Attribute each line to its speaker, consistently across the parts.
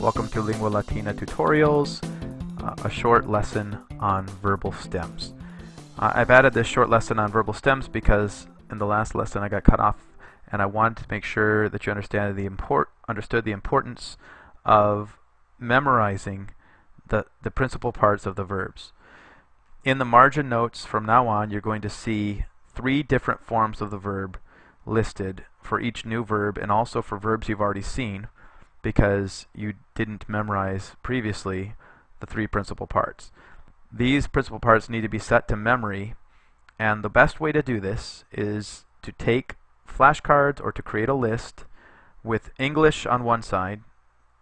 Speaker 1: Welcome to Lingua Latina Tutorials, a short lesson on verbal stems. I've added this short lesson on verbal stems because in the last lesson I got cut off and I wanted to make sure that you understood the importance of memorizing the principal parts of the verbs. In the margin notes from now on you're going to see 3 different forms of the verb listed for each new verb and also for verbs you've already seen, because you didn't memorize previously the 3 principal parts. These principal parts need to be set to memory, and the best way to do this is to take flashcards or to create a list with English on one side.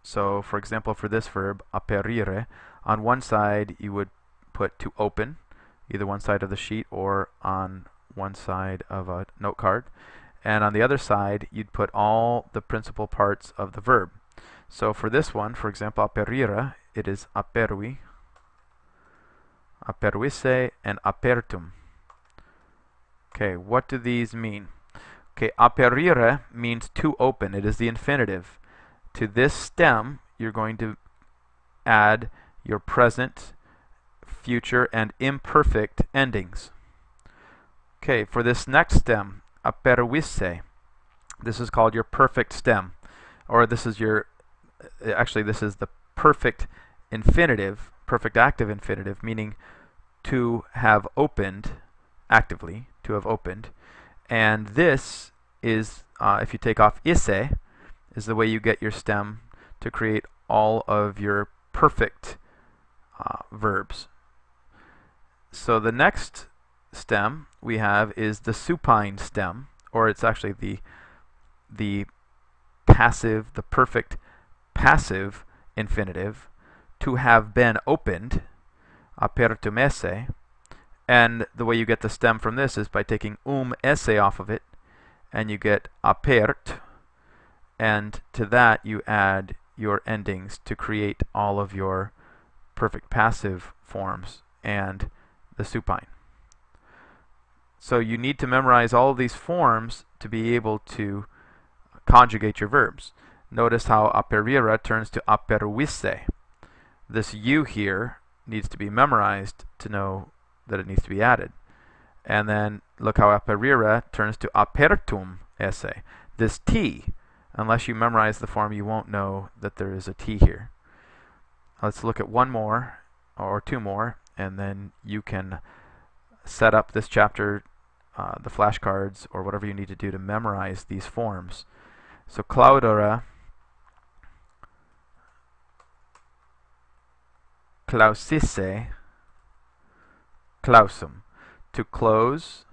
Speaker 1: So for example, for this verb, aperire, on one side you would put to open, either one side of the sheet or on one side of a note card, and on the other side you'd put all the principal parts of the verb. So for this one, for example, aperire, it is aperui, aperuisse, and apertum. Okay, what do these mean? Okay, aperire means to open. It is the infinitive. To this stem, you're going to add your present, future, and imperfect endings. Okay, for this next stem, aperuisse, this is called your perfect stem, or this is your this is the perfect infinitive, perfect active infinitive, meaning to have opened, actively, to have opened. And this is, if you take off isse, is the way you get your stem to create all of your perfect verbs. So the next stem we have is the supine stem, or it's actually the passive, the perfect passive infinitive, to have been opened, apertum esse, and the way you get the stem from this is by taking esse off of it, and you get apert, and to that you add your endings to create all of your perfect passive forms and the supine. So you need to memorize all of these forms to be able to conjugate your verbs. Notice how aperire turns to aperuisse. This U here needs to be memorized to know that it needs to be added. And then look how aperire turns to apertum esse. This T, unless you memorize the form, you won't know that there is a T here. Let's look at one more or 2 more, and then you can set up this chapter, the flashcards, or whatever you need to do to memorize these forms. So claudere, clausisse, clausum. To close,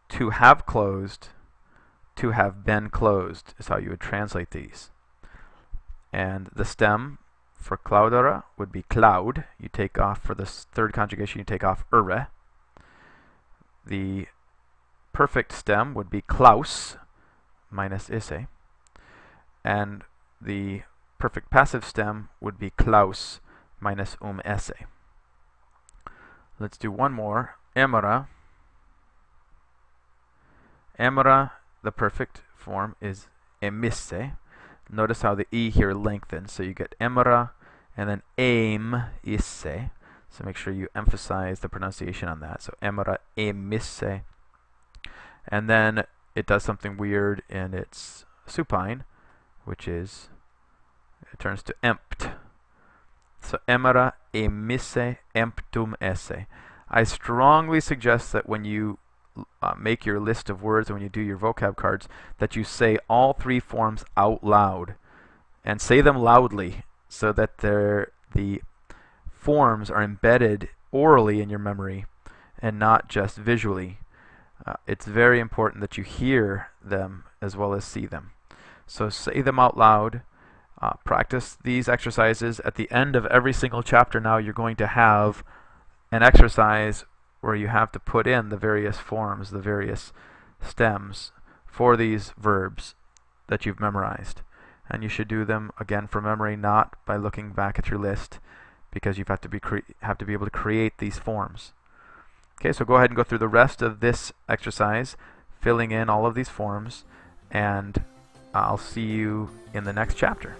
Speaker 1: to have closed, to have been closed is how you would translate these. And the stem for claudere would be cloud. You take off, for this 3rd conjugation, you take off ere. The perfect stem would be claus, minus isse. And the perfect passive stem would be claus, minus esse. Let's do one more. Emera. Emera, the perfect form, is emisse. Notice how the E here lengthens, so you get emera and then aim isse. So make sure you emphasize the pronunciation on that. So emera emisse. And then it does something weird in its supine, which is, it turns to empt. So emera emisse emptum esse. I strongly suggest that when you make your list of words and when you do your vocab cards, that you say all 3 forms out loud, and say them loudly so that the forms are embedded orally in your memory and not just visually. It's very important that you hear them as well as see them. So say them out loud. Practice these exercises. At the end of every single chapter now you're going to have an exercise where you have to put in the various forms, the various stems for these verbs that you've memorized. And you should do them again from memory, not by looking back at your list, because you have to be able to create these forms. Okay, so go ahead and go through the rest of this exercise, filling in all of these forms, and I'll see you in the next chapter.